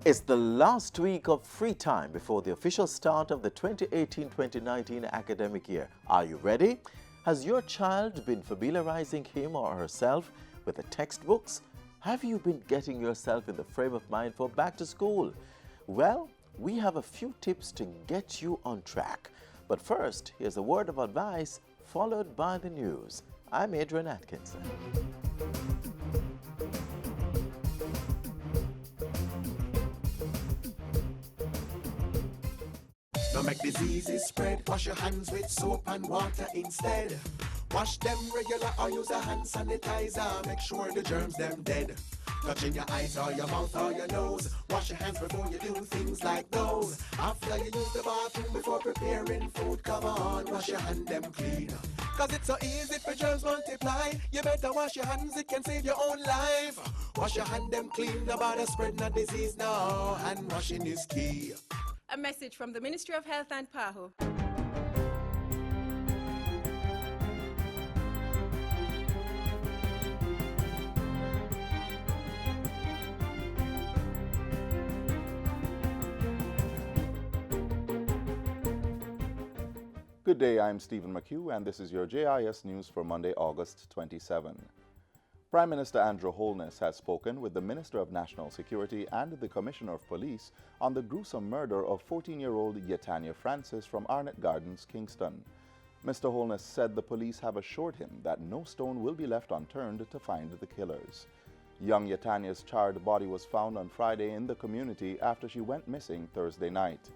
It's the last week of free time before the official start of the 2018-2019 academic year. Are you ready? Has your child been familiarizing him or herself with the textbooks? Have you been getting yourself in the frame of mind for back to school? Well, we have a few tips to get you on track. But first, here's a word of advice followed by the news. I'm Adrian Atkinson. Don't make diseases spread. Wash your hands with soap and water instead. Wash them regular or use a hand sanitizer. Make sure the germs them dead. Touching your eyes or your mouth or your nose. Wash your hands before you do things like those. After you use the bathroom before preparing food, come on, wash your hand them clean. Cause it's so easy for germs multiply. You better wash your hands, it can save your own life. Wash your hand them clean, nobody spread no disease now. Hand washing is key. A message from the Ministry of Health and PAHO. Good day, I'm Stephen McHugh, and this is your JIS News for Monday, August 27. Prime Minister Andrew Holness has spoken with the Minister of National Security and the Commissioner of Police on the gruesome murder of 14-year-old Yetania Francis from Arnott Gardens, Kingston. Mr. Holness said the police have assured him that no stone will be left unturned to find the killers. Young Yetania's charred body was found on Friday in the community after she went missing Thursday night.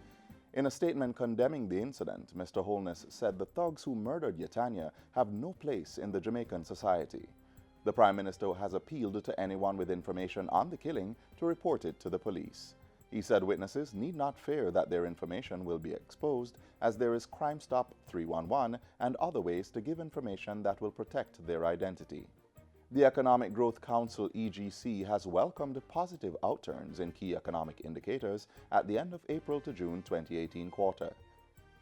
In a statement condemning the incident, Mr. Holness said the thugs who murdered Yetania have no place in the Jamaican society. The Prime Minister has appealed to anyone with information on the killing to report it to the police. He said witnesses need not fear that their information will be exposed, as there is Crime Stop 311 and other ways to give information that will protect their identity. The Economic Growth Council EGC has welcomed positive outturns in key economic indicators at the end of April to June 2018 quarter.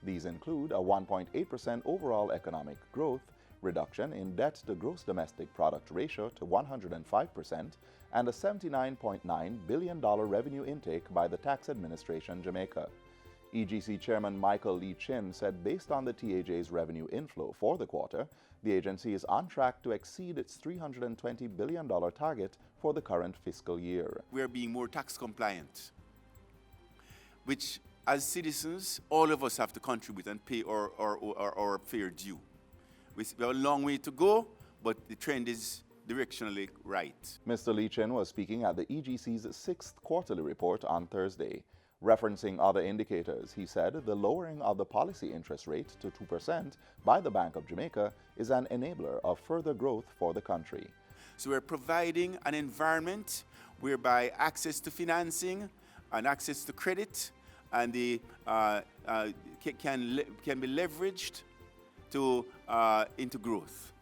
These include a 1.8% overall economic growth, reduction in debt to gross domestic product ratio to 105%, and a $79.9 billion revenue intake by the Tax Administration Jamaica. EGC Chairman Michael Lee Chin said based on the TAJ's revenue inflow for the quarter, the agency is on track to exceed its $320 billion target for the current fiscal year. We are being more tax compliant, which as citizens, all of us have to contribute and pay our fair due. We have a long way to go, but the trend is directionally right. Mr. Lee Chin was speaking at the EGC's sixth quarterly report on Thursday. Referencing other indicators, he said the lowering of the policy interest rate to 2% by the Bank of Jamaica is an enabler of further growth for the country. So we're providing an environment whereby access to financing and access to credit and can be leveraged into growth.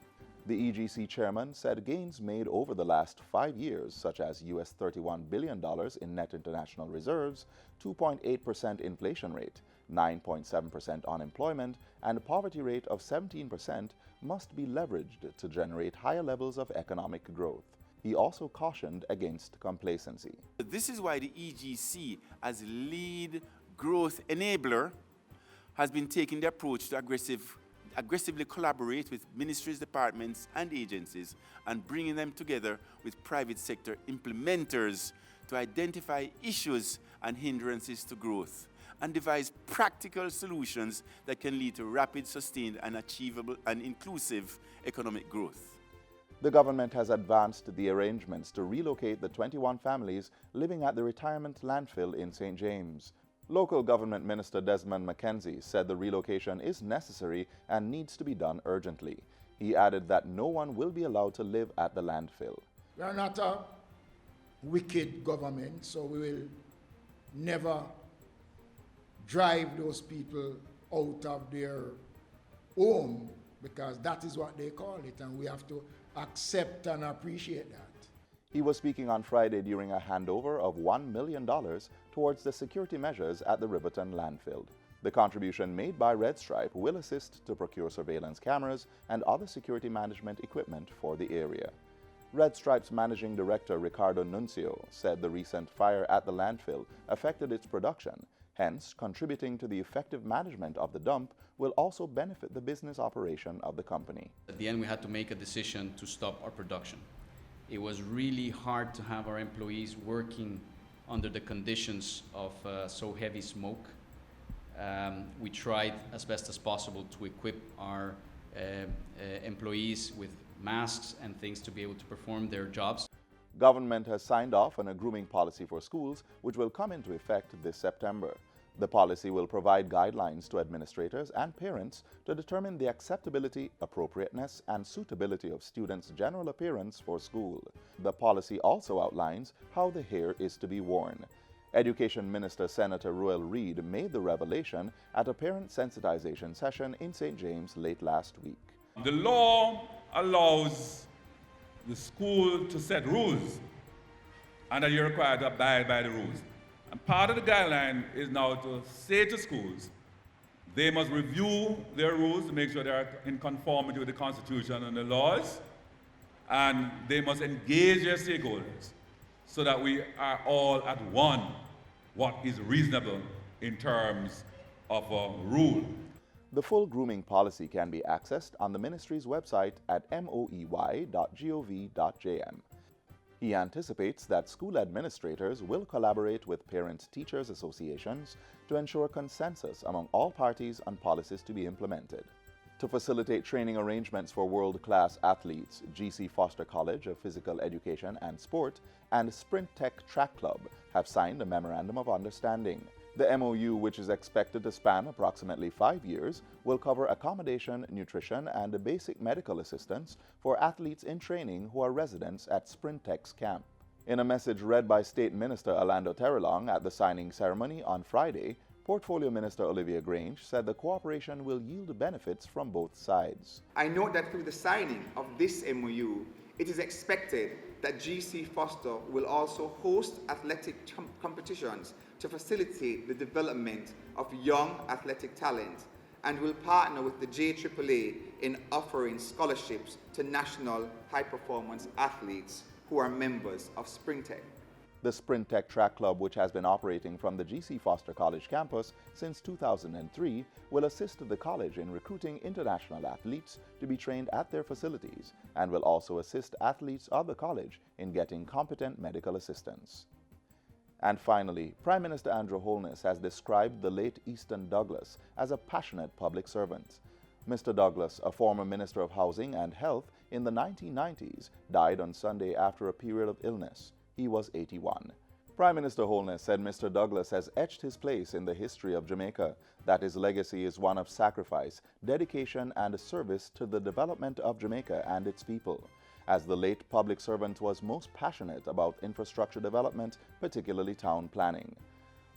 The EGC chairman said gains made over the last 5 years, such as US $31 billion in net international reserves, 2.8% inflation rate, 9.7% unemployment, and a poverty rate of 17% must be leveraged to generate higher levels of economic growth. He also cautioned against complacency. This is why the EGC, as lead growth enabler, has been taking the approach to aggressively collaborate with ministries, departments, and agencies, and bringing them together with private sector implementers to identify issues and hindrances to growth, and devise practical solutions that can lead to rapid, sustained, and achievable and inclusive economic growth. The government has advanced the arrangements to relocate the 21 families living at the retirement landfill in St. James. Local Government Minister Desmond McKenzie said the relocation is necessary and needs to be done urgently. He added that no one will be allowed to live at the landfill. We are not a wicked government, so we will never drive those people out of their home, because that is what they call it, and we have to accept and appreciate that. He was speaking on Friday during a handover of $1 million towards the security measures at the Riverton landfill. The contribution made by Red Stripe will assist to procure surveillance cameras and other security management equipment for the area. Red Stripe's Managing Director Ricardo Nuncio said the recent fire at the landfill affected its production, hence contributing to the effective management of the dump will also benefit the business operation of the company. At the end, we had to make a decision to stop our production. It was really hard to have our employees working under the conditions of so heavy smoke. We tried as best as possible to equip our employees with masks and things to be able to perform their jobs. Government has signed off on a grooming policy for schools, which will come into effect this September. The policy will provide guidelines to administrators and parents to determine the acceptability, appropriateness, and suitability of students' general appearance for school. The policy also outlines how the hair is to be worn. Education Minister Senator Royal Reid made the revelation at a parent sensitization session in St. James late last week. The law allows the school to set rules, and that you're required to abide by the rules. And part of the guideline is now to say to schools, they must review their rules to make sure they are in conformity with the Constitution and the laws, and they must engage their stakeholders so that we are all at one what is reasonable in terms of a rule. The full grooming policy can be accessed on the ministry's website at moey.gov.jm. He anticipates that school administrators will collaborate with parent-teachers associations to ensure consensus among all parties on policies to be implemented. To facilitate training arrangements for world-class athletes, GC Foster College of Physical Education and Sport and Sprint Tech Track Club have signed a Memorandum of Understanding. The MOU, which is expected to span approximately 5 years, will cover accommodation, nutrition, and basic medical assistance for athletes in training who are residents at Sprint Tech's camp. In a message read by State Minister Orlando Terrelong at the signing ceremony on Friday, Portfolio Minister Olivia Grange said the cooperation will yield benefits from both sides. I note that through the signing of this MOU, it is expected that GC Foster will also host athletic competitions to facilitate the development of young athletic talent and will partner with the JAAA in offering scholarships to national high-performance athletes who are members of Sprintech. The Sprint Tech Track Club, which has been operating from the GC Foster College campus since 2003, will assist the college in recruiting international athletes to be trained at their facilities and will also assist athletes of the college in getting competent medical assistance. And finally, Prime Minister Andrew Holness has described the late Easton Douglas as a passionate public servant. Mr. Douglas, a former Minister of Housing and Health in the 1990s, died on Sunday after a period of illness. He was 81. Prime Minister Holness said Mr. Douglas has etched his place in the history of Jamaica, that his legacy is one of sacrifice, dedication, and service to the development of Jamaica and its people. As the late public servant was most passionate about infrastructure development, particularly town planning.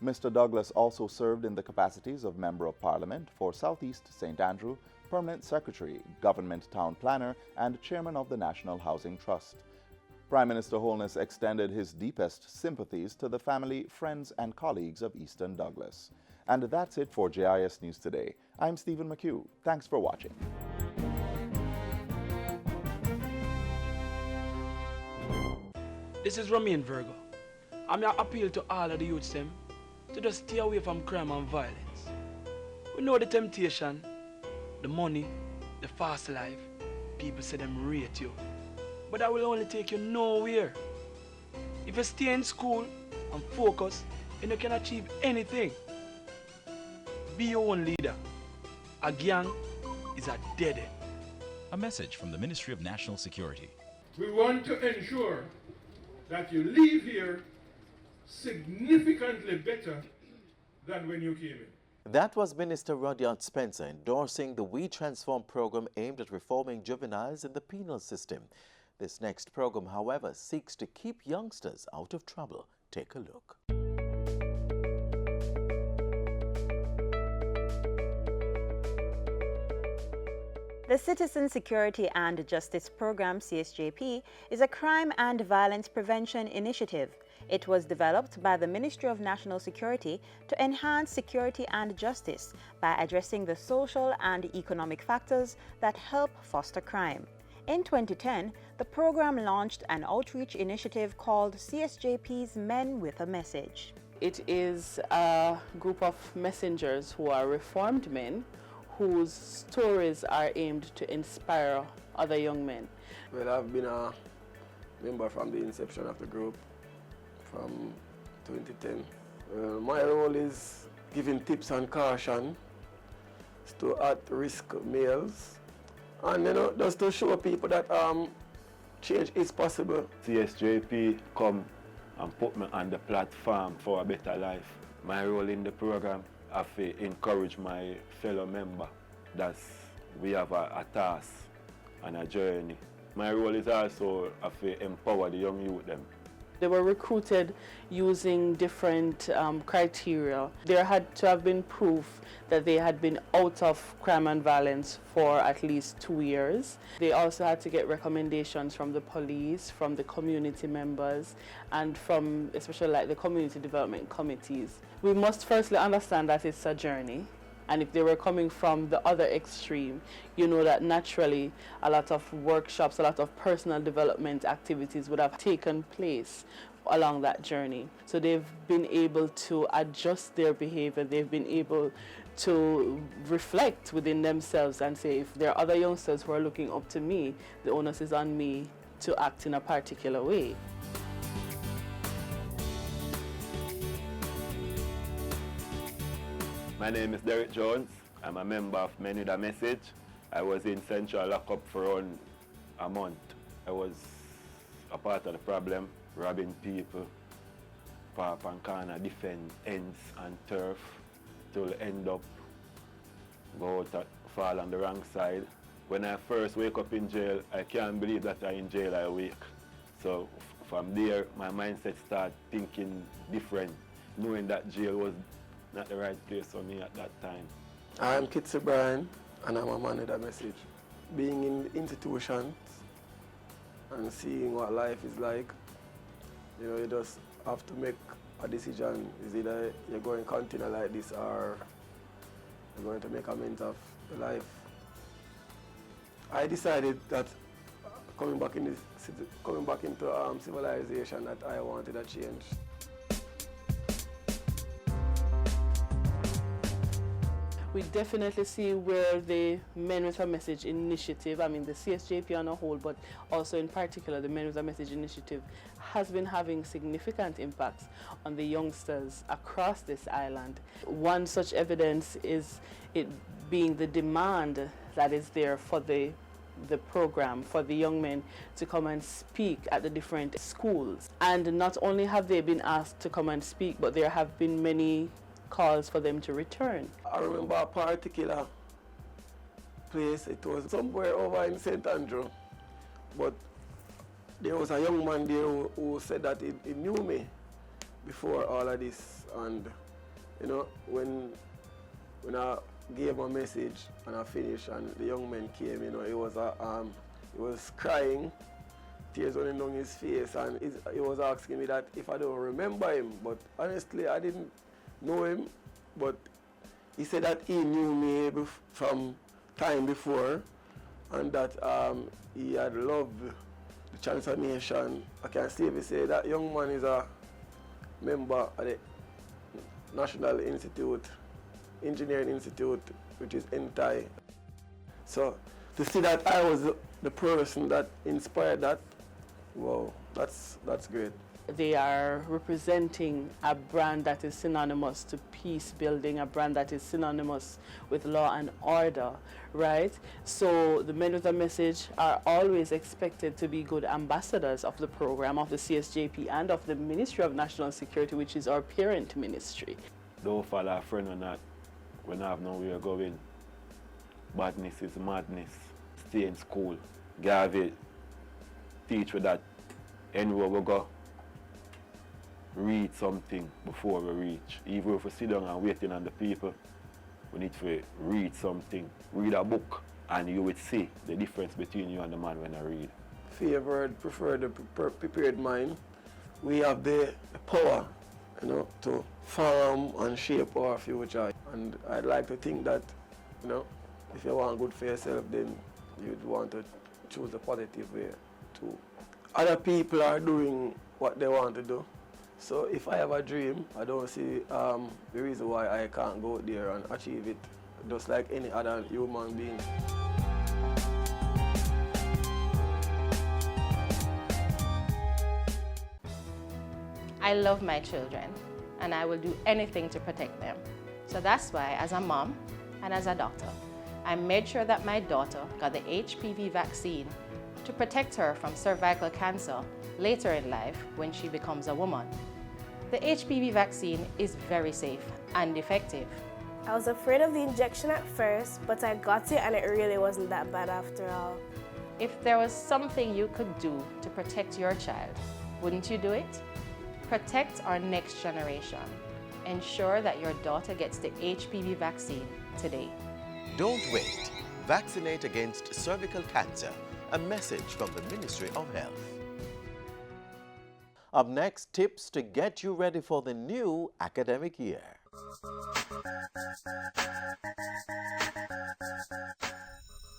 Mr. Douglas also served in the capacities of Member of Parliament for South East St. Andrew, Permanent Secretary, Government Town Planner, and Chairman of the National Housing Trust. Prime Minister Holness extended his deepest sympathies to the family, friends, and colleagues of Easton Douglas. And that's it for JIS News Today. I'm Stephen McHugh. Thanks for watching. This is Romain Virgo. I'm here appeal to all of the youths them to just stay away from crime and violence. We know the temptation, the money, the fast life. People say them rate you. But that will only take you nowhere. If you stay in school and focus, then you can achieve anything. Be your own leader. A gang is a dead end. A message from the Ministry of National Security. We want to ensure that you leave here significantly better than when you came in. That was Minister Rudyard Spencer endorsing the We Transform program aimed at reforming juveniles in the penal system. This next program, however, seeks to keep youngsters out of trouble. Take a look. The Citizen Security and Justice Program, CSJP, is a crime and violence prevention initiative. It was developed by the Ministry of National Security to enhance security and justice by addressing the social and economic factors that help foster crime. In 2010, the program launched an outreach initiative called CSJP's Men with a Message. It is a group of messengers who are reformed men whose stories are aimed to inspire other young men. Well, I've been a member from the inception of the group from 2010. My role is giving tips and caution to at-risk males, and just to show people that change is possible. CSJP come and put me on the platform for a better life. My role in the program is to encourage my fellow member that we have a task and a journey. My role is also to empower the young youth them. They were recruited using different criteria. There had to have been proof that they had been out of crime and violence for at least 2 years. They also had to get recommendations from the police, from the community members, and from especially like the community development committees. We must firstly understand that it's a journey. And if they were coming from the other extreme, you know that naturally a lot of workshops, a lot of personal development activities would have taken place along that journey. So they've been able to adjust their behavior. They've been able to reflect within themselves and say, if there are other youngsters who are looking up to me, the onus is on me to act in a particular way. My name is Derek Jones. I'm a member of Men with a Message. I was in Central Lockup for around a month. I was a part of the problem, robbing people, park and corner, defend ends and turf, till end up go out fall on the wrong side. When I first wake up in jail, I can't believe that I'm in jail, I wake. So from there, my mindset started thinking different, knowing that jail was not the right place for me at that time. I'm Kitsi Brian, and I'm a man with a message. Being in institutions and seeing what life is like, you just have to make a decision. Is either you're going to continue like this or you're going to make amends of your life. I decided that coming back into civilization, that I wanted a change. We definitely see where the Men with a Message initiative, I mean the CSJP on a whole, but also in particular the Men with a Message initiative, has been having significant impacts on the youngsters across this island. One such evidence is it being the demand that is there for the program, for the young men to come and speak at the different schools. And not only have they been asked to come and speak, but there have been many calls for them to return. I remember a particular place, it was somewhere over in St. Andrew, but there was a young man there who said that he knew me before all of this, and when I gave him a message and I finished and the young man came, he was crying, tears running down his face, and he was asking me that if I don't remember him, but honestly I didn't know him, but he said that he knew me from time before, and that he had loved the transformation. I can safely say that young man is a member of the National Institute, Engineering Institute, which is NTI. So to see that I was the person that inspired that, wow, that's great. They are representing a brand that is synonymous to peace building, a brand that is synonymous with law and order, right? So the Men with a Message are always expected to be good ambassadors of the program, of the CSJP, and of the Ministry of National Security, which is our parent ministry. Don't follow a friend or not, we don't have nowhere going. Badness is madness. Stay in school. Gave teach you that anywhere we go, read something before we reach. Even if we sit down and waiting on the people, we need to read something. Read a book, and you would see the difference between you and the man when I read. Favored, preferred, the prepared mind. We have the power, to form and shape our future. And I'd like to think that, if you want good for yourself, then you'd want to choose the positive way too. Other people are doing what they want to do. So if I have a dream, I don't see the reason why I can't go there and achieve it, just like any other human being. I love my children, and I will do anything to protect them. So that's why, as a mom and as a doctor, I made sure that my daughter got the HPV vaccine to protect her from cervical cancer later in life when she becomes a woman. The HPV vaccine is very safe and effective. I was afraid of the injection at first, but I got it and it really wasn't that bad after all. If there was something you could do to protect your child, wouldn't you do it? Protect our next generation. Ensure that your daughter gets the HPV vaccine today. Don't wait. Vaccinate against cervical cancer. A message from the Ministry of Health. Up next, tips to get you ready for the new academic year.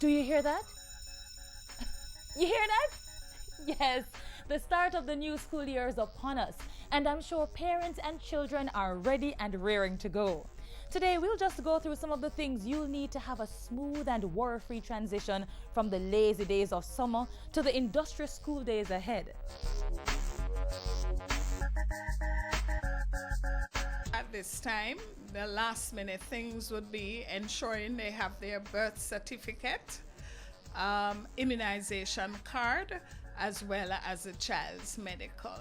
Do you hear that? You hear that? Yes, the start of the new school year is upon us, and I'm sure parents and children are ready and raring to go. Today, we'll just go through some of the things you'll need to have a smooth and worry-free transition from the lazy days of summer to the industrious school days ahead. At this time, the last minute things would be ensuring they have their birth certificate, immunization card, as well as a child's medical.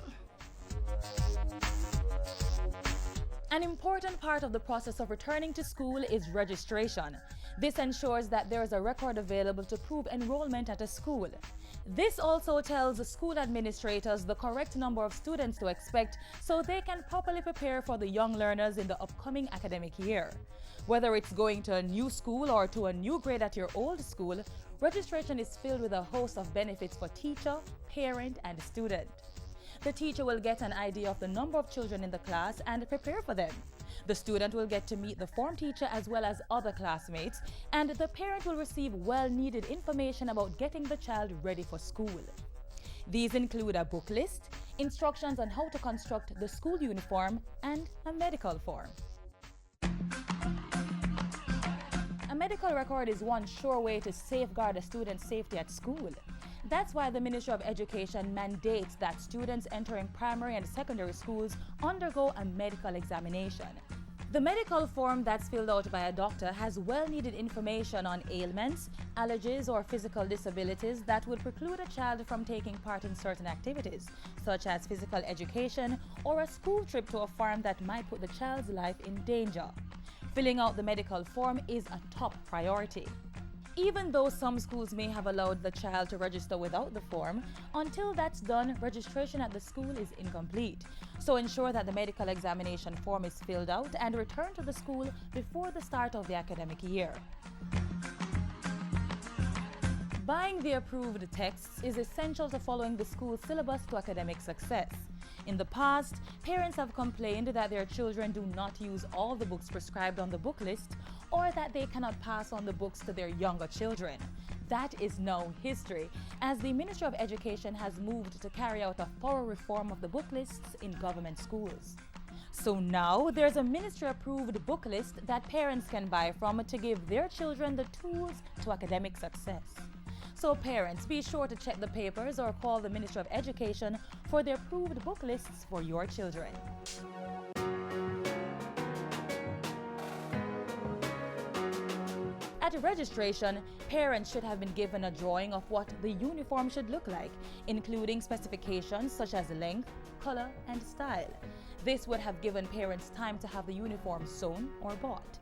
An important part of the process of returning to school is registration. This ensures that there is a record available to prove enrollment at a school. This also tells school administrators the correct number of students to expect so they can properly prepare for the young learners in the upcoming academic year. Whether it's going to a new school or to a new grade at your old school, registration is filled with a host of benefits for teacher, parent, and student. The teacher will get an idea of the number of children in the class and prepare for them. The student will get to meet the form teacher as well as other classmates, and the parent will receive well-needed information about getting the child ready for school. These include a book list, instructions on how to construct the school uniform, and a medical form. A medical record is one sure way to safeguard a student's safety at school. That's why the Ministry of Education mandates that students entering primary and secondary schools undergo a medical examination. The medical form that's filled out by a doctor has well-needed information on ailments, allergies, or physical disabilities that would preclude a child from taking part in certain activities, such as physical education or a school trip to a farm that might put the child's life in danger. Filling out the medical form is a top priority. Even though some schools may have allowed the child to register without the form, until that's done, registration at the school is incomplete. So ensure that the medical examination form is filled out and return to the school before the start of the academic year. Buying the approved texts is essential to following the school syllabus to academic success. In the past, parents have complained that their children do not use all the books prescribed on the book list, or that they cannot pass on the books to their younger children. That is now history, as the Ministry of Education has moved to carry out a thorough reform of the book lists in government schools. So now there's a ministry-approved book list that parents can buy from to give their children the tools to academic success. So parents, be sure to check the papers or call the Ministry of Education for the approved book lists for your children. At registration, parents should have been given a drawing of what the uniform should look like, including specifications such as length, color, and style. This would have given parents time to have the uniform sewn or bought.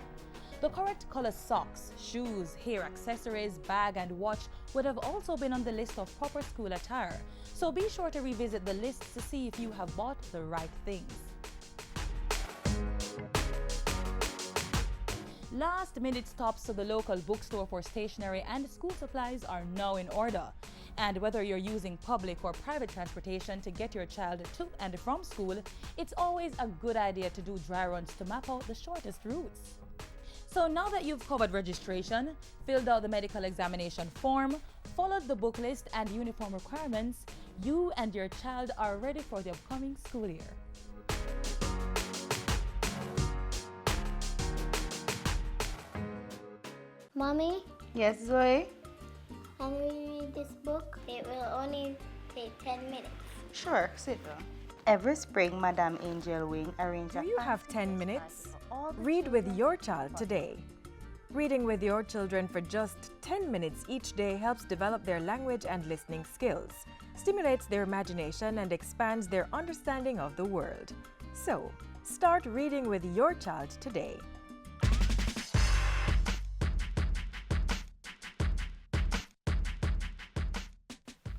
The correct color socks, shoes, hair accessories, bag, and watch would have also been on the list of proper school attire, so be sure to revisit the list to see if you have bought the right things. Last-minute stops to the local bookstore for stationery and school supplies are now in order. And whether you're using public or private transportation to get your child to and from school, it's always a good idea to do dry runs to map out the shortest routes. So now that you've covered registration, filled out the medical examination form, followed the book list and uniform requirements, you and your child are ready for the upcoming school year. Mommy? Yes, Zoe? Can we read this book? It will only take 10 minutes. Sure, sit down. Every spring, Madame Angel Wing arranges Do you have 10 minutes? Read with your child today. Reading with your children for just 10 minutes each day helps develop their language and listening skills, stimulates their imagination, and expands their understanding of the world. So, start reading with your child today.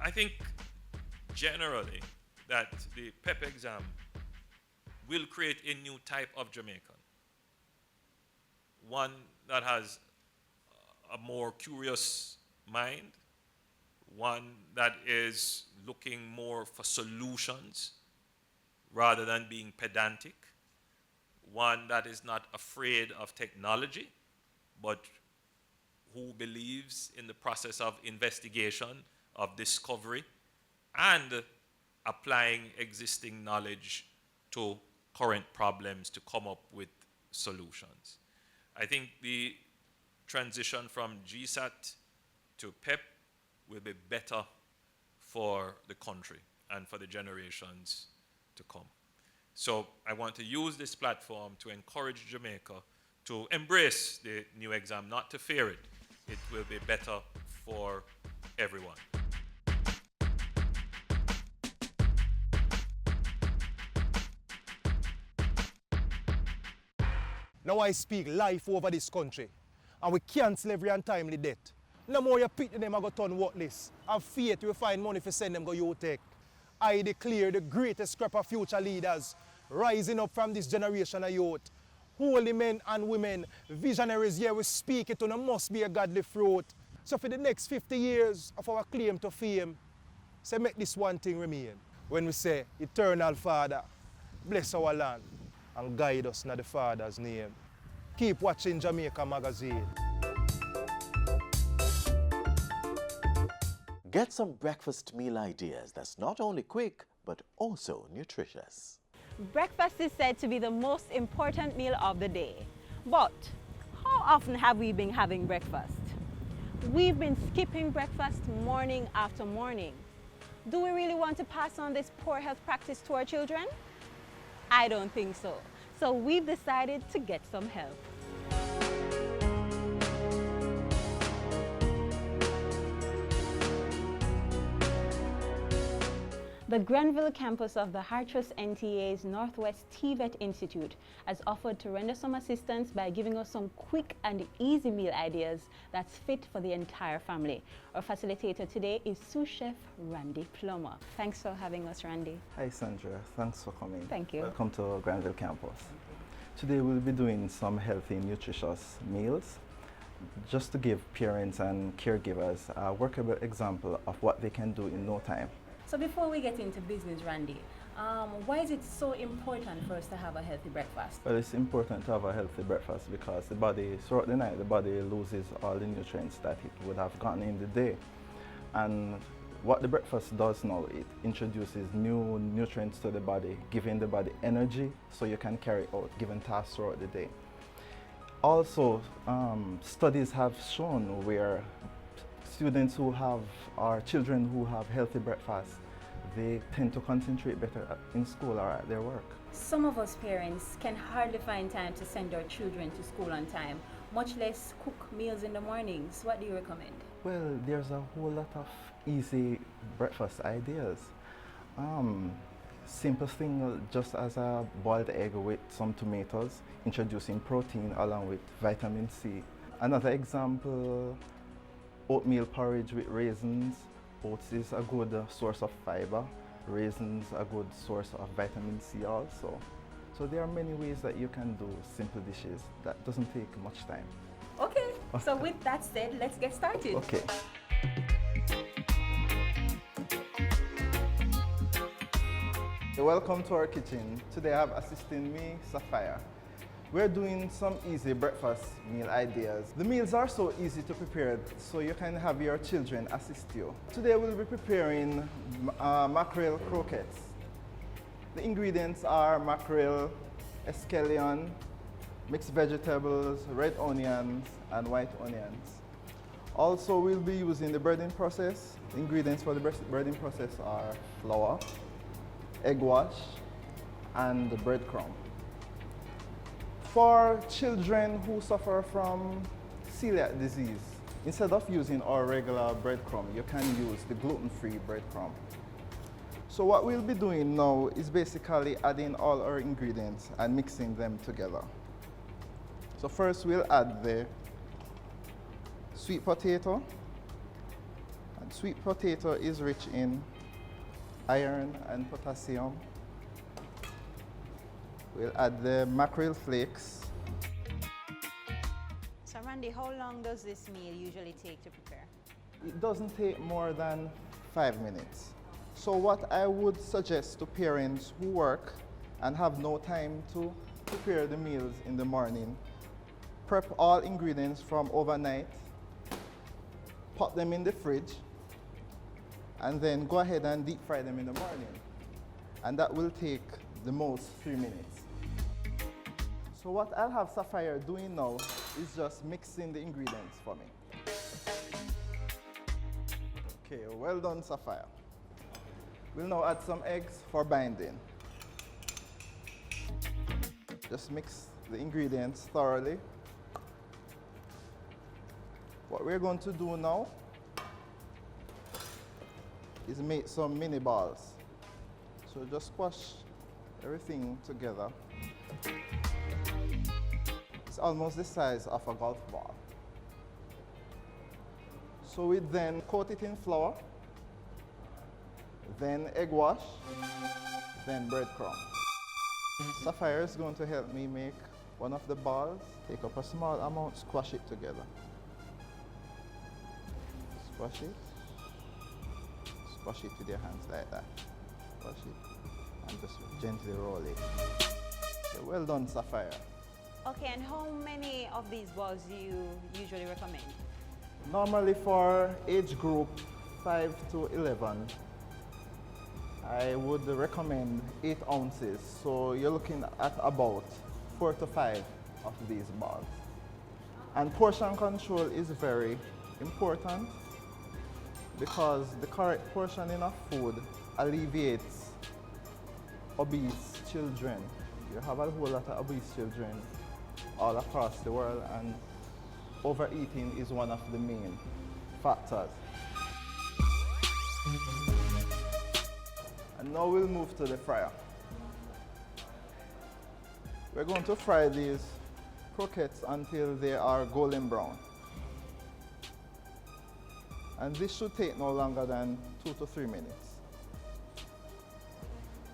I think generally that the PEP exam will create a new type of Jamaican. One that has a more curious mind, one that is looking more for solutions rather than being pedantic, one that is not afraid of technology, but who believes in the process of investigation, of discovery, and applying existing knowledge to current problems to come up with solutions. I think the transition from GSAT to PEP will be better for the country and for the generations to come. So I want to use this platform to encourage Jamaica to embrace the new exam, not to fear it. It will be better for everyone. Now I speak life over this country, and we cancel every untimely death. No more you pick them and go turn worthless, and faith will find money for send them go U-Tech. I declare the greatest crop of future leaders rising up from this generation of youth. Holy men and women, visionaries here, we speak it on, must be a godly fruit. So for the next 50 years of our claim to fame, say make this one thing remain. When we say, Eternal Father, bless our land and guide us in the Father's name. Keep watching Jamaica Magazine. Get some breakfast meal ideas that's not only quick, but also nutritious. Breakfast is said to be the most important meal of the day. But how often have we been having breakfast? We've been skipping breakfast morning after morning. Do we really want to pass on this poor health practice to our children? I don't think so. So we've decided to get some help. The Grenville campus of the Hartress NTA's Northwest TVET Institute has offered to render some assistance by giving us some quick and easy meal ideas that's fit for the entire family. Our facilitator today is sous chef Randy Plummer. Thanks for having us, Randy. Hi Sandra, thanks for coming. Thank you. Welcome to Grenville campus. Today we'll be doing some healthy, nutritious meals just to give parents and caregivers a workable example of what they can do in no time. So before we get into business, Randy, why is it so important for us to have a healthy breakfast? Well, it's important to have a healthy breakfast because the body, throughout the night, the body loses all the nutrients that it would have gotten in the day. And what the breakfast does now, it introduces new nutrients to the body, giving the body energy so you can carry out given tasks throughout the day. Also, studies have shown where students who have, or children who have healthy breakfast, they tend to concentrate better in school or at their work. Some of us parents can hardly find time to send our children to school on time, much less cook meals in the mornings. What do you recommend? Well, there's a whole lot of easy breakfast ideas. Simple thing, just as a boiled egg with some tomatoes, introducing protein along with vitamin C. Another example, oatmeal porridge with raisins. Oats is a good source of fiber. Raisins a good source of vitamin C also. So there are many ways that you can do simple dishes that doesn't take much time. Okay, so with that said, let's get started. Okay. Welcome to our kitchen. Today I have assisting me, Sapphire. we're doing some easy breakfast meal ideas. The meals are so easy to prepare, so you can have your children assist you. Today we'll be preparing mackerel croquettes. The ingredients are mackerel, escallion, mixed vegetables, red onions, and white onions. Also, we'll be using the breading process. The ingredients for the breading process are flour, egg wash, and breadcrumb. For children who suffer from celiac disease, instead of using our regular breadcrumb, you can use the gluten-free breadcrumb. So what we'll be doing now is basically adding all our ingredients and mixing them together. So first we'll add the sweet potato. And sweet potato is rich in iron and potassium. We'll add the mackerel flakes. So Randy, how long does this meal usually take to prepare? It doesn't take more than 5 minutes. So what I would suggest to parents who work and have no time to prepare the meals in the morning, prep all ingredients from overnight, pop them in the fridge, and then go ahead and deep fry them in the morning. And that will take the most 3 minutes. So what I'll have Sapphire doing now is just mixing the ingredients for me. Okay, well done, Sapphire. We'll now add some eggs for binding. Just mix the ingredients thoroughly. What we're going to do now is make some mini balls. So just squash everything together. It's almost the size of a golf ball. So we then coat it in flour, then egg wash, then breadcrumb. Sapphire is going to help me make one of the balls. Take up a small amount, squash it together. Squash it. Squash it with your hands like that. Squash it and just gently roll it. So well done, Sapphire. Okay, and how many of these balls do you usually recommend? Normally for age group 5 to 11, I would recommend 8 ounces. So you're looking at about 4 to 5 of these balls. And portion control is very important because the correct portioning of food alleviates obese children. You have a whole lot of obese children all across the world, and overeating is one of the main factors. And now we'll move to the fryer. We're going to fry these croquettes until they are golden brown. And this should take no longer than 2 to 3 minutes.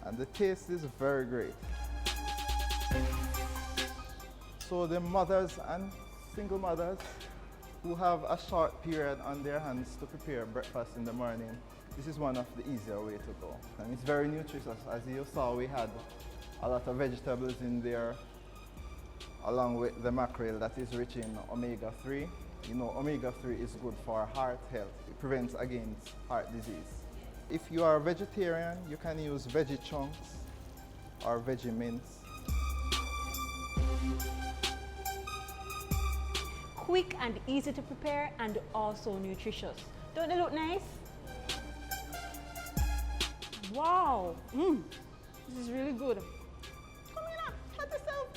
And the taste is very great. So the mothers and single mothers who have a short period on their hands to prepare breakfast in the morning, this is one of the easier way to go. And it's very nutritious. As you saw, we had a lot of vegetables in there, along with the mackerel that is rich in omega-3. You know, omega-3 is good for heart health. It prevents against heart disease. If you are a vegetarian, you can use veggie chunks or veggie mince. Quick and easy to prepare and also nutritious. Don't they look nice? Wow, this is really good. Come here, help yourself.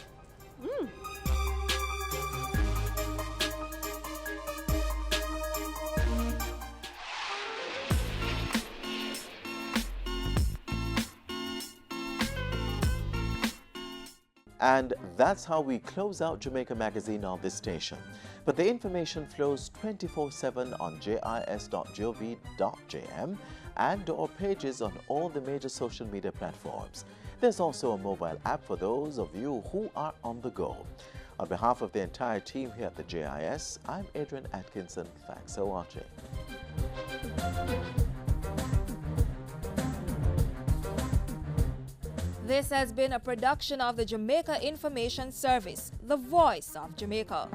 And that's how we close out Jamaica Magazine on this station. But the information flows 24/7 on jis.gov.jm and our pages on all the major social media platforms. There's also a mobile app for those of you who are on the go. On behalf of the entire team here at the JIS, I'm Adrian Atkinson. Thanks for watching. This has been a production of the Jamaica Information Service, the voice of Jamaica.